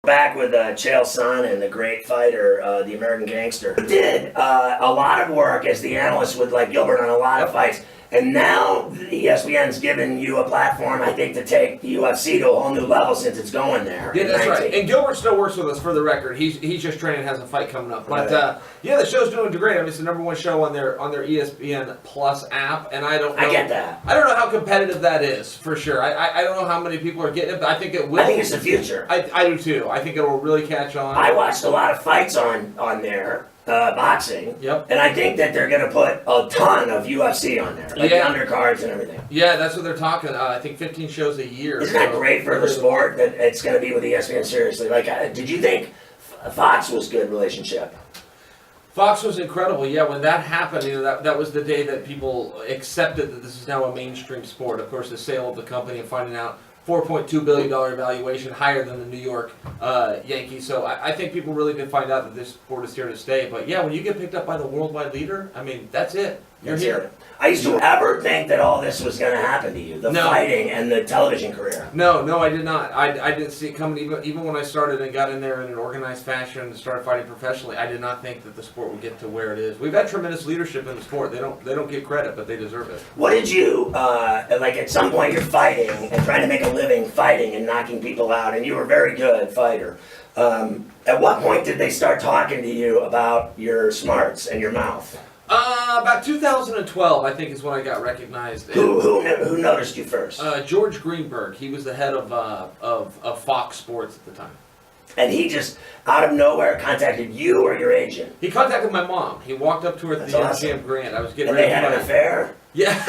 Back with Chael Sonnen, the great fighter, the American gangster, did a lot of work as the analyst with like Gilbert on a lot of fights. And now ESPN's given you a platform, I think, to take the UFC to a whole new level since it's going there. Yeah, that's right. And Gilbert still works with us for the record. He's just training, has a fight coming up. But yeah, the show's doing great. I mean, it's the #1 show on their ESPN Plus app, and I don't know. I get that. I don't know how competitive that is for sure. I don't know how many people are getting it, but I think it will. I think it's the future. I do too. I think it will really catch on. I watched a lot of fights on there. Boxing. Yep. And I think that they're going to put a ton of UFC on there, like the undercards and everything. Yeah, that's what they're talking. I think 15 shows a year. Isn't that great for the sport that it's going to be with ESPN? Seriously, like, did you think Fox was a good relationship? Fox was incredible. Yeah, when that happened, that was the day that people accepted that this is now a mainstream sport. Of course, the sale of the company and finding out $4.2 billion valuation, higher than the New York Yankees. So I think people really did find out that this sport is here to stay. But yeah, when you get picked up by the worldwide leader, I mean, that's it. You're here. I used to ever think that all this was going to happen to you, the fighting and the television career. No, I did not. I didn't see it coming. Even when I started and got in there in an organized fashion and started fighting professionally, I did not think that the sport would get to where it is. We've had tremendous leadership in the sport. They don't get credit, but they deserve it. What did you like? At some point, you're fighting and trying to make a living fighting and knocking people out, and you were a very good fighter. At what point did they start talking to you about your smarts and your mouth? About 2012, I think, is when I got recognized. Who noticed you first? George Greenberg. He was the head of Fox Sports at the time. And he just, out of nowhere, contacted you or your agent? He contacted my mom. He walked up to her at the MGM Grand. I was getting ready. And they had an affair? Yeah.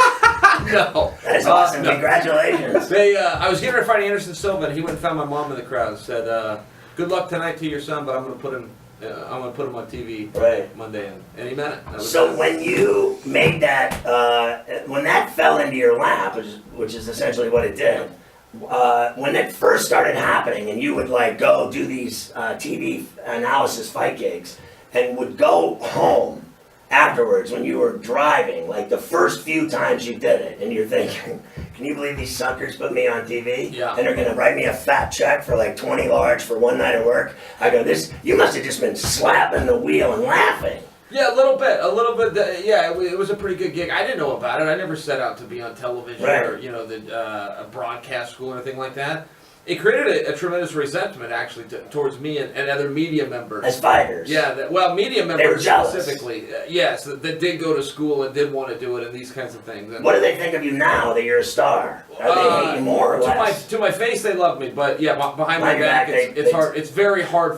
No. That's awesome. No. Congratulations. I was getting ready to fight Anderson Silva, and he went and found my mom in the crowd and said, good luck tonight to your son, but I'm going to put him on TV Monday, and he meant it. So when you made that, when that fell into your lap, which is essentially what it did, when it first started happening, and you would like go do these TV analysis fight gigs, and would go home afterwards when you were driving, like the first few times you did it, and you're thinking, can you believe these suckers put me on TV? Yeah. And they're going to write me a fat check for like 20 large for one night of work? I go, you must have just been slapping the wheel and laughing. Yeah, a little bit. Yeah, it was a pretty good gig. I didn't know about it. I never set out to be on television or a broadcast school or anything like that. It created a tremendous resentment, actually, towards me and other media members. As fighters? Yeah, media members specifically. Yes, that did go to school and did want to do it and these kinds of things. And what do they think of you now that you're a star? Are they hate you more or less? To my face, they love me, but yeah, behind my back, it's hard. It's very hard for